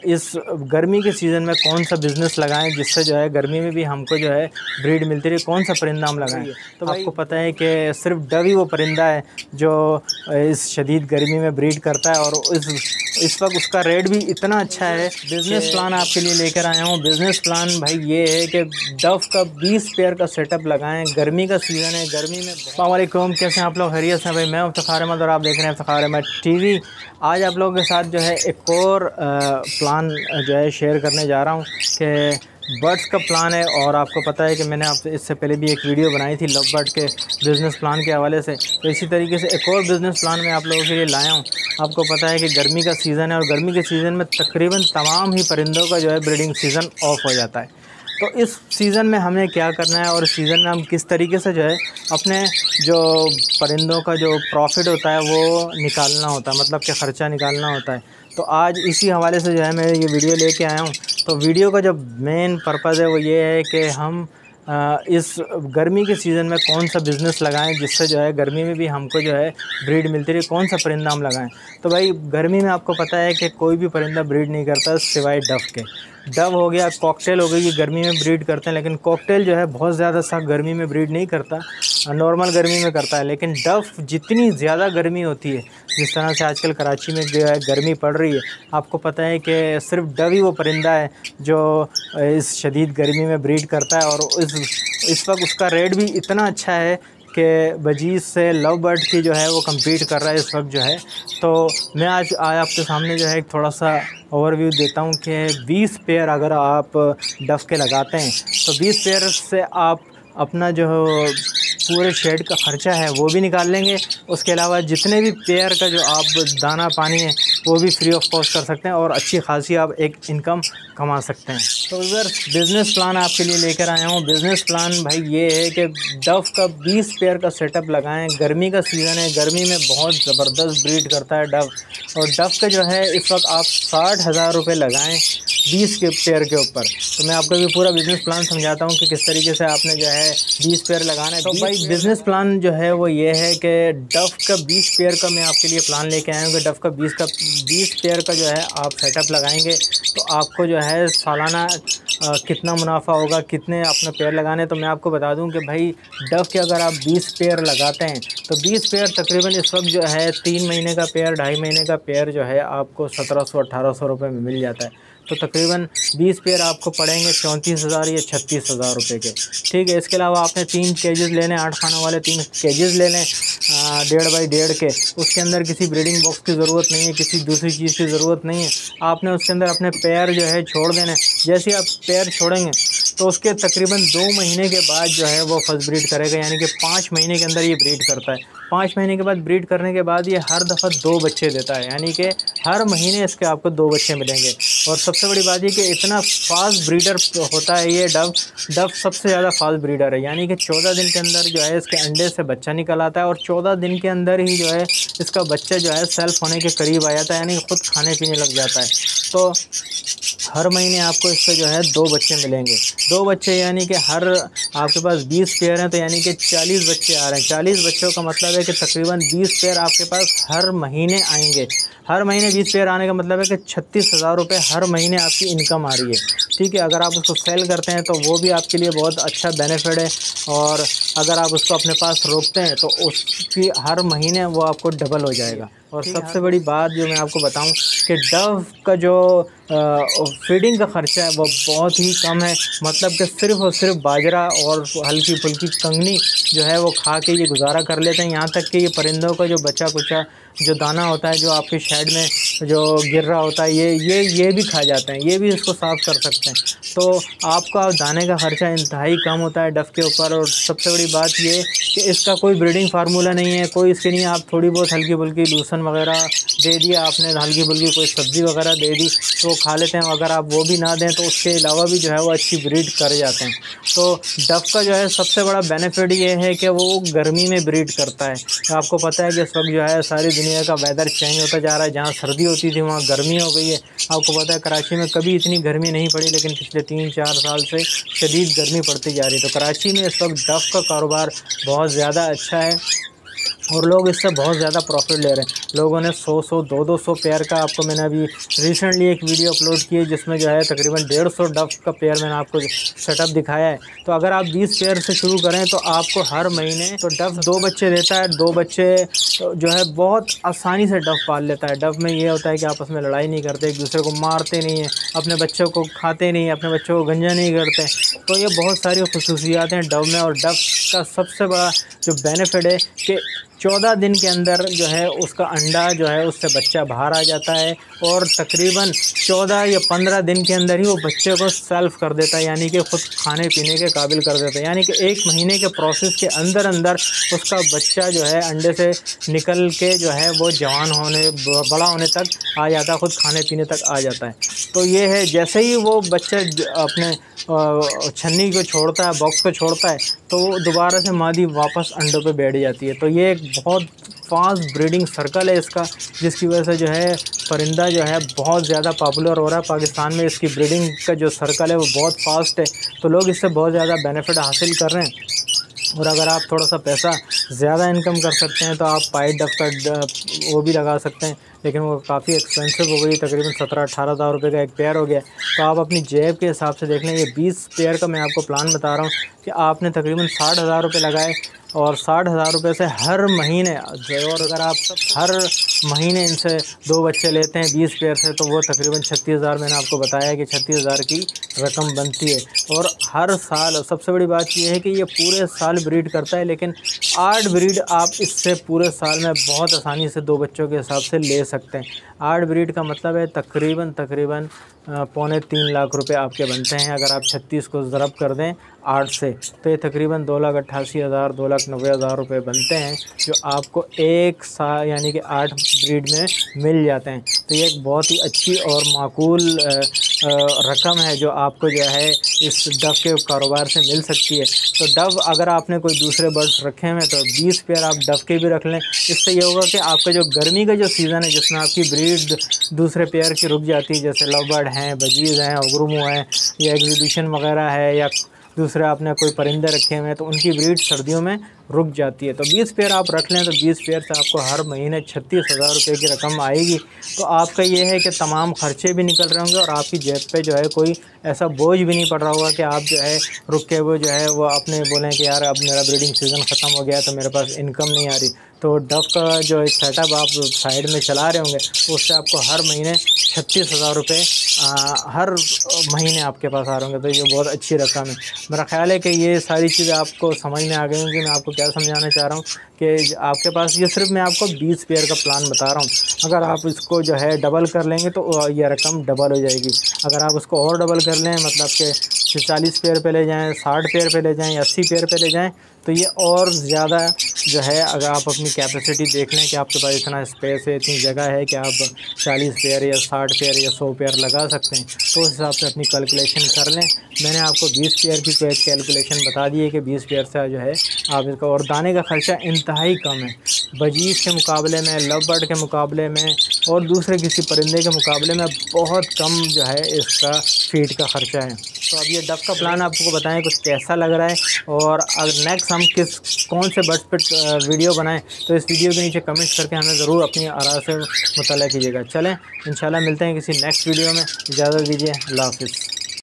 इस गर्मी के सीज़न में कौन सा बिज़नेस लगाएं जिससे जो है गर्मी में भी हमको जो है ब्रीड मिलती रहे, कौन सा परिंदा हम लगाएं। तो आपको पता है कि सिर्फ डव ही वो परिंदा है जो इस शदीद गर्मी में ब्रीड करता है और इस वक्त उसका रेट भी इतना अच्छा है। बिज़नेस प्लान आपके लिए लेकर आया हूँ। बिज़नेस प्लान भाई ये है कि डव का 20 पेयर का सेटअप लगाएं, गर्मी का सीज़न है, गर्मी में। अस्सलाम वालेकुम, कैसे हैं आप लोग? खैरियत से? भाई मैं इफ्तिखार अहमद और आप देख रहे हैं इफ्तिखार अहमद टीवी। आज आप लोगों के साथ जो है एक और प्लान जो है शेयर करने जा रहा हूँ कि बर्ड्स का प्लान है। और आपको पता है कि मैंने आपसे इससे पहले भी एक वीडियो बनाई थी लव बर्ड के बिज़नेस प्लान के हवाले से। तो इसी तरीके से एक और बिज़नेस प्लान मैं आप लोगों के लिए लाया हूँ। आपको पता है कि गर्मी का सीज़न है और गर्मी के सीज़न में तकरीबन तमाम ही परिंदों का जो है ब्रीडिंग सीज़न ऑफ हो जाता है। तो इस सीज़न में हमें क्या करना है और इस सीज़न में हम किस तरीके से जो है अपने जो परिंदों का जो प्रॉफिट होता है वो निकालना होता है, मतलब कि ख़र्चा निकालना होता है। तो आज इसी हवाले से जो है मैं ये वीडियो लेके आया हूँ। तो वीडियो का जो मेन पर्पज़ है वो ये है कि हम इस गर्मी के सीज़न में कौन सा बिज़नेस लगाएं जिससे जो है गर्मी में भी हमको जो है ब्रीड मिलती रहे, कौन सा परिंदा हम लगाएं। तो भाई गर्मी में आपको पता है कि कोई भी परिंदा ब्रीड नहीं करता सिवाय डव के। डव हो गया, कॉकटेल हो गई, ये गर्मी में ब्रीड करते हैं, लेकिन कॉकटेल जो है बहुत ज़्यादा सख्त गर्मी में ब्रीड नहीं करता, नॉर्मल गर्मी में करता है। लेकिन डव जितनी ज़्यादा गर्मी होती है, जिस तरह से आजकल कराची में जो है गर्मी पड़ रही है, आपको पता है कि सिर्फ डव ही वो परिंदा है जो इस शदीद गर्मी में ब्रीड करता है और इस वक्त उसका रेट भी इतना अच्छा है कि बजीज़ से लव बर्ड की जो है वो कम्पीट कर रहा है इस वक्त जो है। तो मैं आज आपके सामने जो है थोड़ा सा ओवरव्यू देता हूँ कि 20 पेयर अगर आप डव के लगाते हैं तो 20 पेयर से आप अपना जो पूरे शेड का ख़र्चा है वो भी निकाल लेंगे। उसके अलावा जितने भी पेयर का जो आप दाना पानी है वो भी फ्री ऑफ कॉस्ट कर सकते हैं और अच्छी खासी आप एक इनकम कमा सकते हैं। तो इधर बिज़नेस प्लान आपके लिए लेकर आया हूँ। बिज़नेस प्लान भाई ये है कि डव का 20 पेयर का सेटअप लगाएं। गर्मी का सीज़न है, गर्मी में बहुत ज़बरदस्त ब्रीड करता है डव। और डव का जो है इस वक्त आप 60,000 रुपये लगाएँ 20 के पेयर के ऊपर। तो मैं आपको भी पूरा बिज़नेस प्लान समझाता हूँ कि किस तरीके से आपने जो है 20 पेयर लगाना है। तो भाई बिज़नेस प्लान जो है वो ये है कि डव का 20 पेयर का मैं आपके लिए प्लान लेके आया हूँ कि डव का 20 पेयर का जो है आप सेटअप लगाएंगे तो आपको जो है सालाना कितना मुनाफा होगा, कितने अपने पेयर लगाने। तो मैं आपको बता दूं कि भाई डव के अगर आप 20 पेयर लगाते हैं तो 20 पेयर तकरीबन इस वक्त जो है 3 महीने का पेयर, 2.5 महीने का पेयर जो है आपको 1700-1800 रुपये में मिल जाता है। तो तकरीबन 20 पेयर आपको पड़ेंगे 34,000 या 36,000 रुपये के। ठीक है, इसके अलावा आपने 3 केजेस लेने, 8 खानों वाले 3 केजेस ले लें 1.5 बाई 1.5 के। उसके अंदर किसी ब्रीडिंग बॉक्स की ज़रूरत नहीं है, किसी दूसरी चीज़ की ज़रूरत नहीं है। आपने उसके अंदर अपने पेयर जो है छोड़ देने। जैसे ही आप पेयर छोड़ेंगे तो उसके तकरीबन 2 महीने के बाद जो है वो फर्स्ट ब्रीड करेगा, यानी कि 5 महीने के अंदर ये ब्रीड करता है। 5 महीने के बाद ब्रीड करने के बाद ये हर दफ़ा 2 बच्चे देता है, यानी कि हर महीने इसके आपको 2 बच्चे मिलेंगे। और सबसे बड़ी बात ये कि इतना फास्ट ब्रीडर होता है ये डव सबसे ज़्यादा फास्ट ब्रीडर है, यानी कि 14 दिन के अंदर जो है इसके अंडे से बच्चा निकल आता है और 14 दिन के अंदर ही जो है इसका बच्चा जो है सेल्फ होने के करीब आ जाता है, यानी खुद खाने पीने लग जाता है। तो हर महीने आपको इससे जो है 2 बच्चे मिलेंगे। 2 बच्चे यानी कि हर आपके पास 20 पेयर हैं तो यानी कि 40 बच्चे आ रहे हैं। 40 बच्चों का मतलब है कि तकरीबन 20 पेयर आपके पास हर महीने आएंगे। हर महीने 20 पेयर आने का मतलब है कि 36,000 रुपये हर महीने आपकी इनकम आ रही है। ठीक है, अगर आप उसको सेल करते हैं तो वो भी आपके लिए बहुत अच्छा बेनिफिट है। और अगर आप उसको अपने पास रोकते हैं तो उसकी हर महीने वो आपको डबल हो जाएगा। और सबसे बड़ी बात जो मैं आपको बताऊं कि डव का जो फीडिंग का ख़र्चा है वो बहुत ही कम है, मतलब कि सिर्फ़ और सिर्फ बाजरा और हल्की फुल्की कंगनी जो है वो खा के ये गुजारा कर लेते हैं। यहाँ तक कि ये परिंदों का जो बचा कुचा जो दाना होता है जो आपके शेड में जो गिर रहा होता है ये भी खा जाते हैं, ये भी इसको साफ़ कर सकते हैं। तो आपका दाने का ख़र्चा इंतहाई कम होता है डव के ऊपर। और सबसे बड़ी बात ये कि इसका कोई ब्रीडिंग फार्मूला नहीं है, कोई इसके नहीं। आप थोड़ी बहुत हल्की फुल्की लूसन वगैरह दे दिया आपने, हल्की फुल्की कोई सब्ज़ी वगैरह दे दी तो खा लेते हैं। अगर आप वो भी ना दें तो उसके अलावा भी जो है वो अच्छी ब्रीड कर जाते हैं। तो डव का जो है सबसे बड़ा बेनिफिट ये है कि वो गर्मी में ब्रीड करता है। तो आपको पता है कि इस वक्त जो है सारी दुनिया का वेदर चेंज होता जा रहा है। जहाँ सर्दी होती थी वहाँ गर्मी हो गई है। आपको पता है कराची में कभी इतनी गर्मी नहीं पड़ी, लेकिन पिछले 3-4 साल से शदीद गर्मी पड़ती जा रही है। तो कराची में इस वक्त डव का कारोबार बहुत ज़्यादा अच्छा है। और लोग इससे बहुत ज़्यादा प्रॉफिट ले रहे हैं। लोगों ने 100 200 पेयर का, आपको मैंने अभी रिसेंटली एक वीडियो अपलोड की है जिसमें जो है तकरीबन 150 डव का पेयर मैंने आपको सेटअप दिखाया है। तो अगर आप 20 पेयर से शुरू करें तो आपको हर महीने तो डव 2 बच्चे देता है। 2 बच्चे जो है बहुत आसानी से डव पाल लेता है। डव में ये होता है कि आपस में लड़ाई नहीं करते, एक दूसरे को मारते नहीं हैं, अपने बच्चों को खाते नहीं, अपने बच्चों को गंजा नहीं करते। तो ये बहुत सारी खसूसियात हैं डव में। और डव का सबसे बड़ा जो बेनिफिट है कि 14 दिन के अंदर जो है उसका अंडा जो है उससे बच्चा बाहर आ जाता है, और तकरीबन 14 या 15 दिन के अंदर ही वो बच्चे को सेल्फ कर देता है, यानी कि ख़ुद खाने पीने के काबिल कर देता है। यानी कि 1 महीने के प्रोसेस के अंदर अंदर उसका बच्चा जो है अंडे से निकल के जो है वो जवान होने, बड़ा होने तक आ जाता है, ख़ुद खाने पीने तक आ जाता है। तो ये है, जैसे ही वो बच्चा अपने छन्नी को छोड़ता है, बॉक्स को छोड़ता है, तो दोबारा से मादी वापस अंडों पे बैठ जाती है। तो ये एक बहुत फास्ट ब्रीडिंग सर्कल है इसका, जिसकी वजह से जो है परिंदा जो है बहुत ज़्यादा पॉपुलर हो रहा है पाकिस्तान में। इसकी ब्रीडिंग का जो सर्कल है वो बहुत फास्ट है, तो लोग इससे बहुत ज़्यादा बेनिफिट हासिल कर रहे हैं। और अगर आप थोड़ा सा पैसा ज़्यादा इनकम कर सकते हैं तो आप पाइट डक का वो भी लगा सकते हैं, लेकिन वो काफ़ी एक्सपेंसिव हो गई, तकरीबन 17-18 हज़ार रुपये का एक पेयर हो गया। तो आप अपनी जेब के हिसाब से देख लें। ये 20 पेयर का मैं आपको प्लान बता रहा हूँ कि आपने तकरीबन 60,000 रुपये लगाए, और 60,000 रुपये से हर महीने, और अगर आप हर महीने इनसे 2 बच्चे लेते हैं 20 पेयर से, तो वो तकरीबन 36,000, मैंने आपको बताया कि 36,000 की रकम बनती है। और हर साल, सबसे बड़ी बात यह है कि ये पूरे साल ब्रीड करता है, लेकिन 8 ब्रीड आप इससे पूरे साल में बहुत आसानी से 2 बच्चों के हिसाब से ले सकते हैं। 8 ब्रीड का मतलब है तकरीबन 2.25 लाख रुपए आपके बनते हैं। अगर आप 36 को ज़रब कर दें 8 से, तो ये तकरीबन 2,88,000 2,90,000 रुपये बनते हैं, जो आपको एक साल यानी कि 8 ब्रीड में मिल जाते हैं। तो ये एक बहुत ही अच्छी और माकूल रकम है जो आपको जो है इस डव के कारोबार से मिल सकती है। तो डव अगर आपने कोई दूसरे बर्ड्स रखे हैं तो 20 पेयर आप डव के भी रख लें। इससे ये होगा कि आपका जो गर्मी का जो सीज़न है, जिसमें आपकी ब्रीड दूसरे पेयर की रुक जाती है, जैसे लव बर्ड हैं, बजीज़ हैं, उगरुमू हैं, या एग्जीबिशन वगैरह है, या दूसरे आपने कोई परिंदे रखे हुए हैं, तो उनकी ब्रीड सर्दियों में रुक जाती है। तो 20 पेयर आप रख लें तो 20 पेयर से आपको हर महीने 36,000 रुपये की रकम आएगी। तो आपका ये है कि तमाम खर्चे भी निकल रहे होंगे और आपकी जेब पे जो है कोई ऐसा बोझ भी नहीं पड़ रहा होगा कि आप जो है रुक के वो जो है वो अपने बोलें कि यार अब मेरा ब्रीडिंग सीज़न ख़त्म हो गया तो मेरे पास इनकम नहीं आ रही। तो डव का जो एक सेटअप आप साइड में चला रहे होंगे, तो उससे आपको हर महीने 36,000 रुपये हर महीने आपके पास आ रहे होंगे। तो ये बहुत अच्छी रकम है। मेरा ख़्याल है कि ये सारी चीज़ें आपको समझ में आ गई होंगी। मैं आपको क्या समझाना चाह रहा हूँ कि आपके पास ये सिर्फ मैं आपको 20 पेयर का प्लान बता रहा हूँ। अगर आप इसको जो है डबल कर लेंगे तो ये रकम डबल हो जाएगी। अगर आप उसको और डबल कर लें, मतलब कि 40 पेयर पे ले जाएँ, 60 पेयर पे ले जाएँ, या 80 पेयर पे ले जाएँ, तो ये और ज़्यादा जो है, अगर आप अपनी कैपेसिटी देख लें कि आपके पास इतना स्पेस है, इतनी जगह है कि आप 40 पेयर या 60 पेयर या 100 पेयर लगा सकते हैं, तो उस हिसाब से अपनी कैलकुलेशन कर लें। मैंने आपको 20 पेयर की कैलकुलेशन बता दी है कि 20 पेयर से जो है आप इसका, और दाने का ख़र्चा इंतहाई कम है बजीज़ के मुकाबले में, लव बर्ड के मुकाबले में, और दूसरे किसी परिंदे के मुकाबले में बहुत कम जो है इसका फीड का ख़र्चा है। तो अब ये डव का प्लान आपको बताएं कुछ कैसा लग रहा है, और अगर नेक्स्ट हम कौन से बर्ड्स पर वीडियो बनाएं, तो इस वीडियो के नीचे कमेंट्स करके हमें ज़रूर अपनी आरा से मुतल्ला कीजिएगा। चलें, इंशाल्लाह मिलते हैं किसी नेक्स्ट वीडियो में। इजाज़त दीजिए, अल्लाह हाफ़िज़।